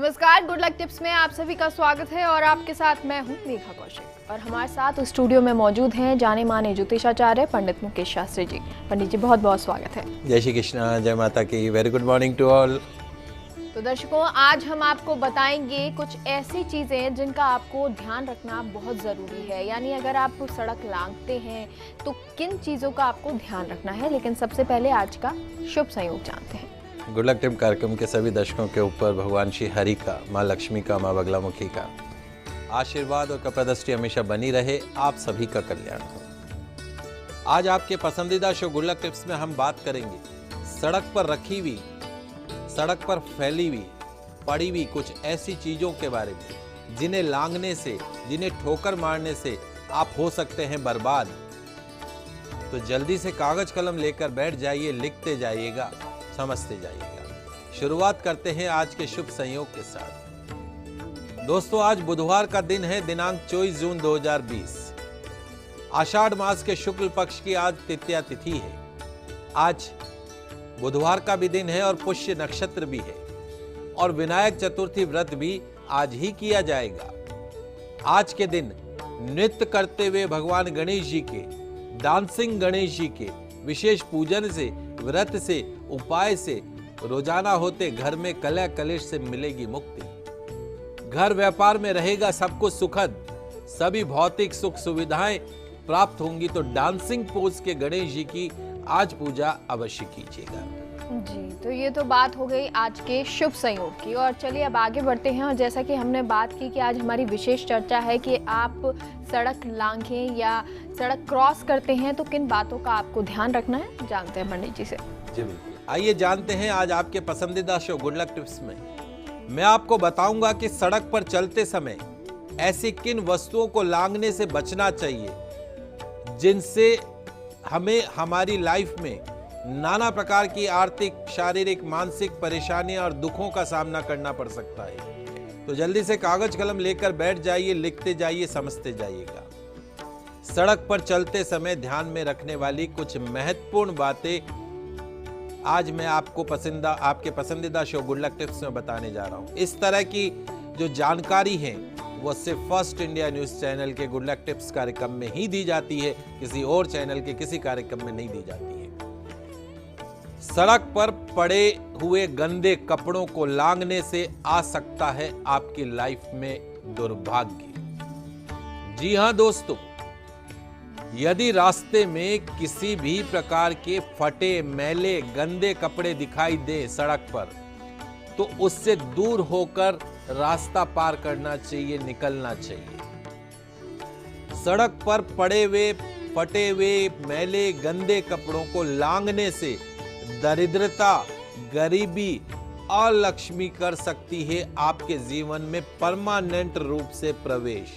नमस्कार, good luck tips में आप सभी का स्वागत है और आपके साथ मैं हूं मेघा कौशिक और हमारे साथ स्टूडियो में मौजूद हैं जाने माने ज्योतिषाचार्य पंडित मुकेश शास्त्री जी। पंडित जी बहुत बहुत स्वागत है। जय श्री कृष्णा, जय माता की। Very good morning to all. तो दर्शकों, आज हम आपको बताएंगे कुछ ऐसी चीजें जिनका आपको ध्यान रखना बहुत जरूरी है। यानी अगर आप सड़क लांघते हैं तो किन चीजों का आपको ध्यान रखना है। लेकिन सबसे पहले आज का शुभ संयोग जानते हैं। गुड लक टिप कार्यक्रम के सभी दर्शकों के ऊपर भगवान श्री हरि का, माँ लक्ष्मी का, माँ बगलामुखी का आशीर्वाद और कृपादृष्टि हमेशा बनी रहे। आप सभी का कल्याण हो। आज आपके पसंदीदा शो गुड लक टिप्स में हम बात करेंगे सड़क पर रखी हुई, सड़क पर फैली हुई, पड़ी हुई कुछ ऐसी चीजों के बारे में जिन्हें लांघने से, जिन्हें ठोकर मारने से आप हो सकते हैं बर्बाद। तो जल्दी से कागज कलम लेकर बैठ जाइए, लिखते जाइएगा, समझते जाइएगा। शुरुआत करते हैं आज के शुभ संयोग के साथ। दोस्तों, आज बुधवार का दिन है, दिनांक 24 जून 2020। आषाढ़ मास के शुक्ल पक्ष की आज तृतीया तिथि है। आज बुधवार का भी दिन है और पुष्य नक्षत्र भी है और विनायक चतुर्थी व्रत भी आज ही किया जाएगा। आज के दिन नृत्य करते हुए भगवान गणेश जी के, डांसिंग गणेश जी के विशेष पूजन से, व्रत से, उपाय से रोजाना होते घर में कलह कलेश से मिलेगी मुक्ति। घर व्यापार में रहेगा सब कुछ सुखद, सभी भौतिक सुख सुविधाएं प्राप्त होंगी। तो डांसिंग पोज के गणेश जी की आज पूजा अवश्य कीजिएगा जी। तो ये तो बात हो गई आज के शुभ संयोग की और चलिए अब आगे बढ़ते हैं। और जैसा कि हमने बात की कि आज हमारी विशेष चर्चा है कि आप सड़क लांघें या सड़क क्रॉस करते हैं तो किन बातों का आपको ध्यान रखना है, जानते हैं पंडित जी से। जी बिल्कुल, आइए जानते हैं आज आपके पसंदीदा शो गुड लक टिप्स में। मैं आपको बताऊंगा कि सड़क पर चलते समय ऐसी किन वस्तुओं को लांघने से बचना चाहिए जिनसे हमें हमारी लाइफ में नाना प्रकार की आर्थिक, शारीरिक, मानसिक परेशानियां और दुखों का सामना करना पड़ सकता है। तो जल्दी से कागज कलम लेकर बैठ जाइए, लिखते जाइए, समझते जाइएगा। सड़क पर चलते समय ध्यान में रखने वाली कुछ महत्वपूर्ण बातें आज मैं आपको आपके पसंदीदा शो गुड लक टिप्स में बताने जा रहा हूं। इस तरह की जो जानकारी है वो सिर्फ फर्स्ट इंडिया न्यूज चैनल के गुड लक टिप्स कार्यक्रम में ही दी जाती है, किसी और चैनल के किसी कार्यक्रम में नहीं दी जाती है। सड़क पर पड़े हुए गंदे कपड़ों को लांघने से आ सकता है आपकी लाइफ में दुर्भाग्य। जी हां दोस्तों, यदि रास्ते में किसी भी प्रकार के फटे, मैले, गंदे कपड़े दिखाई दे सड़क पर, तो उससे दूर होकर रास्ता पार करना चाहिए, निकलना चाहिए। सड़क पर पड़े हुए, फटे हुए, मैले, गंदे कपड़ों को लांघने से दरिद्रता, गरीबी और लक्ष्मी कर सकती है आपके जीवन में परमानेंट रूप से प्रवेश।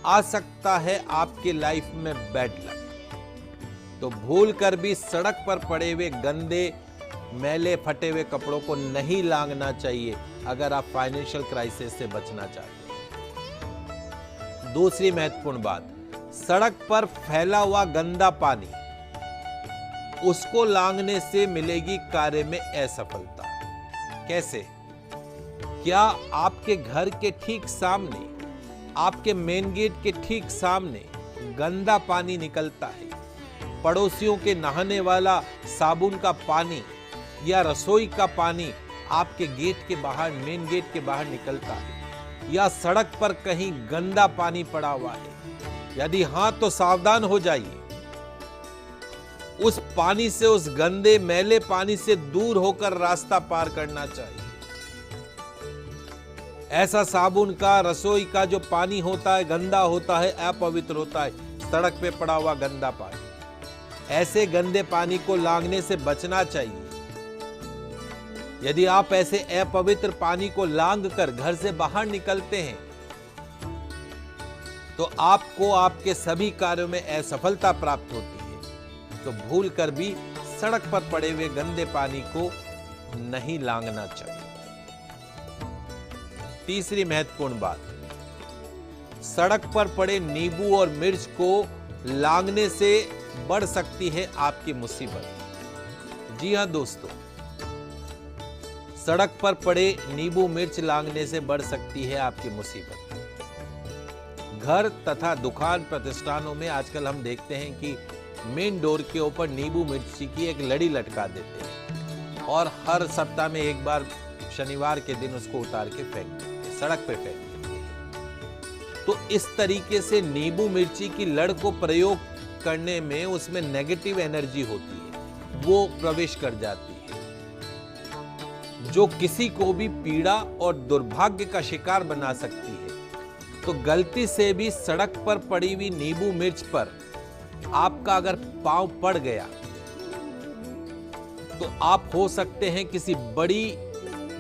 आ सकता है आपके लाइफ में बैड लक। तो भूल कर भी सड़क पर पड़े हुए गंदे, मैले, फटे हुए कपड़ों को नहीं लांघना चाहिए अगर आप फाइनेंशियल क्राइसिस से बचना चाहते हैं। दूसरी महत्वपूर्ण बात, सड़क पर फैला हुआ गंदा पानी, उसको लांघने से मिलेगी कार्य में असफलता। कैसे? क्या आपके घर के ठीक सामने, आपके मेन गेट के ठीक सामने गंदा पानी निकलता है, पड़ोसियों के नहाने वाला साबुन का पानी या रसोई का पानी आपके गेट के बाहर, मेन गेट के बाहर निकलता है, या सड़क पर कहीं गंदा पानी पड़ा हुआ है, यदि हां तो सावधान हो जाइए। उस पानी से, उस गंदे मैले पानी से दूर होकर रास्ता पार करना चाहिए। ऐसा साबुन का, रसोई का जो पानी होता है गंदा होता है, अपवित्र होता है, सड़क पे पड़ा हुआ गंदा पानी, ऐसे गंदे पानी को लांघने से बचना चाहिए। यदि आप ऐसे अपवित्र पानी को लांघकर घर से बाहर निकलते हैं तो आपको आपके सभी कार्यों में असफलता प्राप्त होती है। तो भूल कर भी सड़क पर पड़े हुए गंदे पानी को नहीं लांघना चाहिए। तीसरी महत्वपूर्ण बात, सड़क पर पड़े नींबू और मिर्च को लांघने से बढ़ सकती है आपकी मुसीबत। जी हां दोस्तों, सड़क पर पड़े नींबू मिर्च लांघने से बढ़ सकती है आपकी मुसीबत। घर तथा दुकान प्रतिष्ठानों में आजकल हम देखते हैं कि मेन डोर के ऊपर नींबू मिर्ची की एक लड़ी लटका देते हैं और हर सप्ताह में एक बार शनिवार के दिन उसको उतार के फेंक देते हैं, सड़क पे फेंक देते हैं। तो इस तरीके से नींबू मिर्ची की लड़ को प्रयोग करने में उसमें नेगेटिव एनर्जी होती है, वो प्रवेश कर जाती है, जो किसी को भी पीड़ा और दुर्भाग्य का शिकार बना सकती है। तो गलती से भी सड़क पर पड़ी हुई नींबू मिर्च पर आपका अगर पांव पड़ गया तो आप हो सकते हैं किसी बड़ी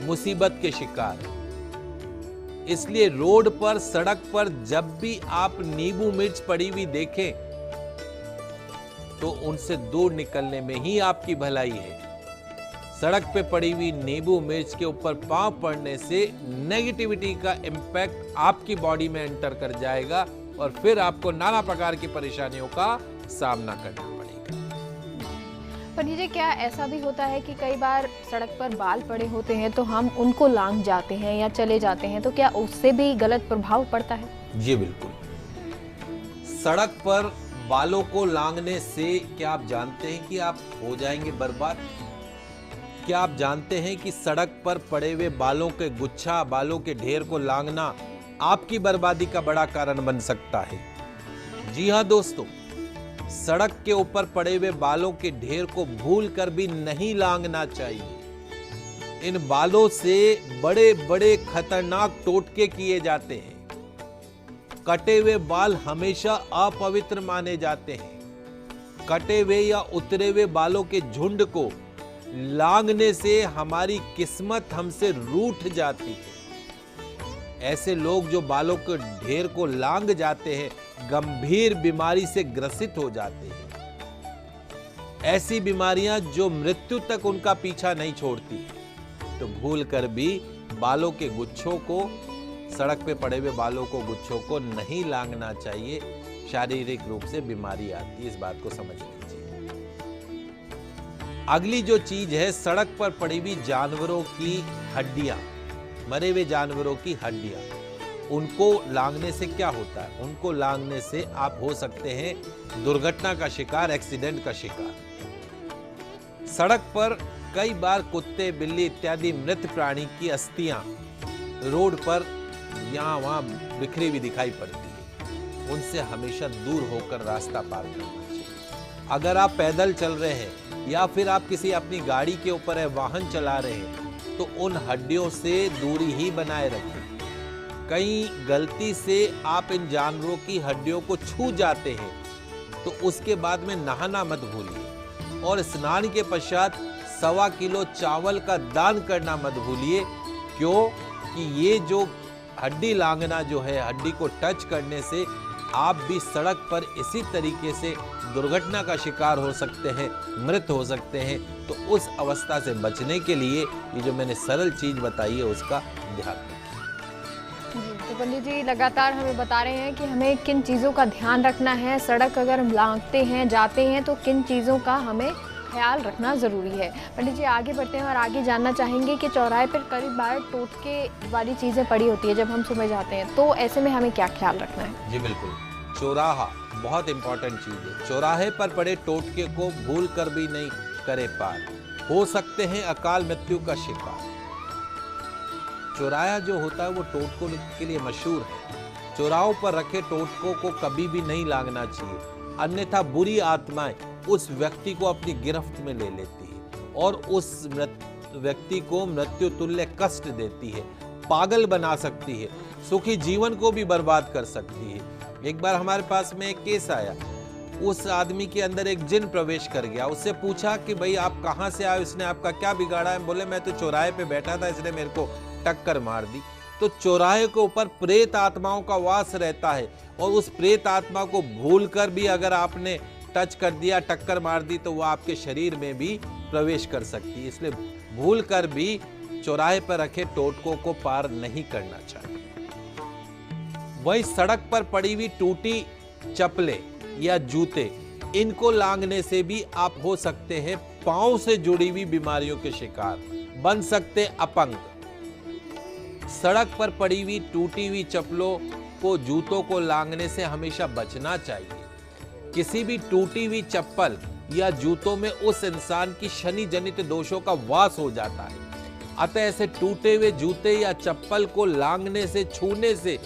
मुसीबत के शिकार। इसलिए रोड पर, सड़क पर जब भी आप नींबू मिर्च पड़ी हुई देखें तो उनसे दूर निकलने में ही आपकी भलाई है। सड़क पे पड़ी हुई नींबू मिर्च के ऊपर पांव पड़ने से नेगेटिविटी का इंपैक्ट आपकी बॉडी में एंटर कर जाएगा और फिर आपको नाना प्रकार की परेशानियों का सामना करना पड़ेगा। पंडित जी, क्या ऐसा भी होता है कि कई बार सड़क पर बाल पड़े होते हैं तो हम उनको लांघ जाते हैं या चले जाते हैं, तो क्या उससे भी गलत प्रभाव पड़ता है? जी बिल्कुल। सड़क पर बालों को लांघने से क्या आप जानते हैं कि आप हो जाएंगे बर्बाद? क्या आप जानते हैं कि सड़क पर पड़े हुए बालों के गुच्छा, बालों के ढेर को लांघना आपकी बर्बादी का बड़ा कारण बन सकता है? जी हां दोस्तों, सड़क के ऊपर पड़े हुए बालों के ढेर को भूल कर भी नहीं लांघना चाहिए। इन बालों से बड़े बड़े खतरनाक टोटके किए जाते हैं। कटे हुए बाल हमेशा अपवित्र माने जाते हैं। कटे हुए या उतरे हुए बालों के झुंड को लांघने से हमारी किस्मत हमसे रूठ जाती है। ऐसे लोग जो बालों के ढेर को लांघ जाते हैं गंभीर बीमारी से ग्रसित हो जाते हैं। ऐसी बीमारियां जो मृत्यु तक उनका पीछा नहीं छोड़ती। तो भूल कर भी बालों के गुच्छों को, सड़क पे पड़े हुए बालों को, गुच्छों को नहीं लांघना चाहिए। शारीरिक रूप से बीमारी आती है, इस बात को समझ लीजिए। अगली जो चीज है, सड़क पर पड़ी हुई जानवरों की हड्डियां, मरे हुए जानवरों की हड्डियां, उनको लांघने से क्या होता है? उनको लांघने से आप हो सकते हैं दुर्घटना का शिकार, एक्सीडेंट का शिकार। सड़क पर कई बार कुत्ते, बिल्ली इत्यादि मृत प्राणी की अस्थियां रोड पर यहां वहां बिखरी हुई दिखाई पड़ती है। उनसे हमेशा दूर होकर रास्ता पार करना चाहिए। अगर आप पैदल चल रहे हैं या फिर आप किसी अपनी गाड़ी के ऊपर है, वाहन चला रहे हैं, तो उन हड्डियों से दूरी ही बनाए रखें। कहीं गलती से आप इन जानवरों की हड्डियों को छू जाते हैं तो उसके बाद में नहाना मत भूलिए और स्नान के पश्चात 1.25 किलो चावल का दान करना मत भूलिए। क्यों कि ये जो हड्डी लांघना जो है, हड्डी को टच करने से आप भी सड़क पर इसी तरीके से दुर्घटना का शिकार हो सकते हैं, मृत हो सकते हैं। तो उस अवस्था से बचने के लिए ये जो मैंने सरल चीज बताई है उसका ध्यान रखें। तो पंडित जी लगातार हमें बता रहे हैं कि हमें किन चीज़ों का ध्यान रखना है। सड़क अगर हम लांघते हैं, जाते हैं, तो किन चीज़ों का हमें ख्याल रखना ज़रूरी है। पंडित जी आगे बढ़ते हैं और आगे जानना चाहेंगे कि चौराहे पर कई बार टोटके वाली चीज़ें पड़ी होती है जब हम सुबह जाते हैं, तो ऐसे में हमें क्या ख्याल रखना है? जी बिल्कुल, चौराहा बहुत इंपॉर्टेंट चीज है। चौराहे पर पड़े टोटके को भूल कर भी नहीं करे पार, हो सकते हैं अकाल मृत्यु का शिकार। चौराहा जो होता है वो टोटकों के लिए मशहूर है। चौराहों पर रखे टोटकों को कभी भी नहीं लांघना चाहिए, अन्यथा बुरी आत्माएं उस व्यक्ति को अपनी गिरफ्त में ले लेती है और उस व्यक्ति को मृत्यु तुल्य कष्ट देती है, पागल बना सकती है, सुखी जीवन को भी बर्बाद कर सकती है। एक बार हमारे पास में एक केस आया, उस आदमी के अंदर एक जिन प्रवेश कर गया। उससे पूछा कि भाई आप कहाँ से आए, इसने आपका क्या बिगाड़ा है? बोले मैं तो चौराहे पे बैठा था, इसने मेरे को टक्कर मार दी। तो चौराहे के ऊपर प्रेत आत्माओं का वास रहता है और उस प्रेत आत्मा को भूल कर भी अगर आपने टच कर दिया, टक्कर मार दी, तो वह आपके शरीर में भी प्रवेश कर सकती है। इसलिए भूल कर भी चौराहे पर रखे टोटकों को पार नहीं करना चाहिए। वही सड़क पर पड़ी हुई टूटी चप्पलें या जूते, इनको लांघने से भी आप हो सकते हैं पांव से जुड़ी हुई बीमारियों के शिकार। बन सकते अपंग। सड़क पर पड़ी हुई टूटी हुई चप्पलों को, जूतों को लांघने से हमेशा बचना चाहिए। किसी भी टूटी हुई चप्पल या जूतों में उस इंसान की शनि जनित दोषों का वास हो जाता है। अतः ऐसे टूटे हुए जूते या चप्पल को लांघने से, छूने से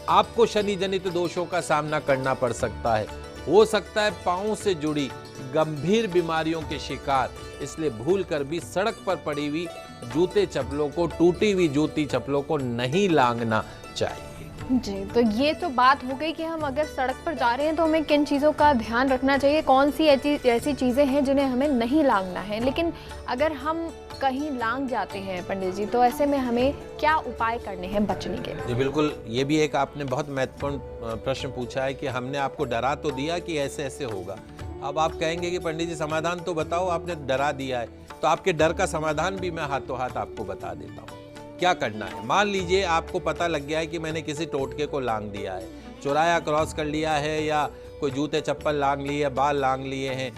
आपको शनि जनित दोषों का सामना करना पड़ सकता है। हो सकता है पांव से जुड़ी गंभीर बीमारियों के शिकार। इसलिए भूल कर भी सड़क पर पड़ी हुई जूते चप्पलों को, टूटी हुई जूती चप्पलों को नहीं लांघना चाहिए। जी, तो ये तो बात हो गई कि हम अगर सड़क पर जा रहे हैं तो हमें किन चीज़ों का ध्यान रखना चाहिए, कौन सी ऐसी चीज़ें हैं जिन्हें हमें नहीं लांघना है। लेकिन अगर हम कहीं लांघ जाते हैं पंडित जी, तो ऐसे में हमें क्या उपाय करने हैं बचने के? जी बिल्कुल, ये भी एक आपने बहुत महत्वपूर्ण प्रश्न पूछा है कि हमने आपको डरा तो दिया कि ऐसे ऐसे होगा। अब आप कहेंगे कि पंडित जी समाधान तो बताओ, आपने डरा दिया है, तो आपके डर का समाधान भी मैं हाथों हाथ आपको बता देता हूँ। क्या करना है, मान लीजिए आपको पता लग गया है कि मैंने किसी टोटके को लांघ दिया है, चुराया, क्रॉस कर लिया है, या कोई जूते चप्पल लांघ लिए, बाल लांघ लिए हैं,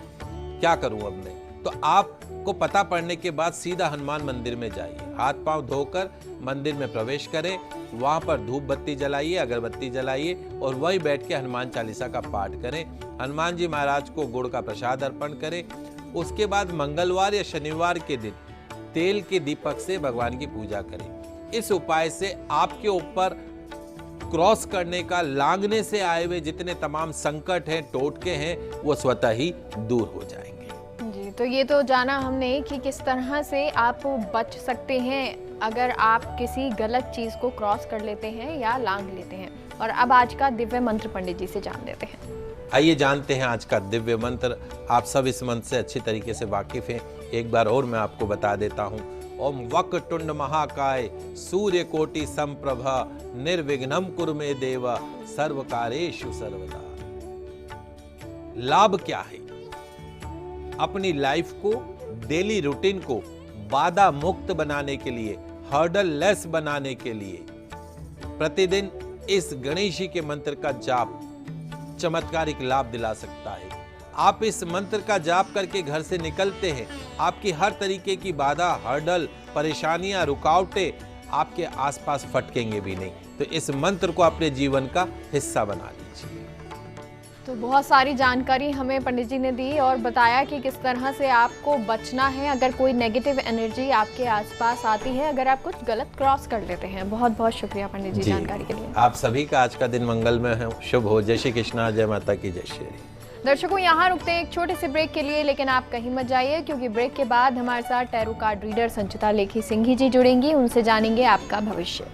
क्या करूं अब मैं? तो आपको पता पड़ने के बाद सीधा हनुमान मंदिर में जाइए, हाथ पांव धोकर मंदिर में प्रवेश करें, वहां पर धूप बत्ती जलाइए, अगरबत्ती जलाइए और वहीं बैठ के हनुमान चालीसा का पाठ करें। हनुमान जी महाराज को गुड़ का प्रसाद अर्पण करें। उसके बाद मंगलवार या शनिवार के दिन तेल के दीपक से भगवान की पूजा करें। इस उपाय से आपके ऊपर क्रॉस करने का, लांघने से आए हुए जितने तमाम संकट हैं, टोटके हैं, वो स्वतः ही दूर हो जाएंगे। जी, तो ये तो जाना हमने कि किस तरह से आप बच सकते हैं अगर आप किसी गलत चीज़ को क्रॉस कर लेते हैं या लांघ लेते हैं। और अब आज का दिव्य मंत्र पंडित जी से जान लेते हैं। आइए जानते हैं आज का दिव्य मंत्र। आप सब इस मंत्र से अच्छी तरीके से वाकिफ हैं, एक बार और मैं आपको बता देता हूं। ओम वक्रतुंड महाकाय सूर्य कोटि समप्रभा निर्विघ्नं कुरु मे देव सर्वकारेषु सर्वदा। लाभ क्या है? अपनी लाइफ को, डेली रूटीन को बाधा मुक्त बनाने के लिए, हर्डल लेस बनाने के लिए प्रतिदिन इस गणेश जी के मंत्र का जाप चमत्कारिक लाभ दिला सकता है। आप इस मंत्र का जाप करके घर से निकलते हैं, आपकी हर तरीके की बाधा, हर्डल, परेशानियां, रुकावटें आपके आसपास फटकेंगे भी नहीं। तो इस मंत्र को अपने जीवन का हिस्सा बना लीजिए। तो बहुत सारी जानकारी हमें पंडित जी ने दी और बताया कि किस तरह से आपको बचना है अगर कोई नेगेटिव एनर्जी आपके आसपास आती है, अगर आप कुछ गलत क्रॉस कर लेते हैं। बहुत बहुत शुक्रिया पंडित जी जानकारी के लिए। आप सभी का आज का दिन मंगलमय हो, शुभ हो। जय श्री कृष्णा, जय माता की जय श्री। दर्शकों, यहाँ रुकते हैं एक छोटे से ब्रेक के लिए, लेकिन आप कहीं मत जाइए क्योंकि ब्रेक के बाद हमारे साथ टैरो कार्ड रीडर संचिता लेखी सिंघी जी जुड़ेंगी। उनसे जानेंगे आपका भविष्य।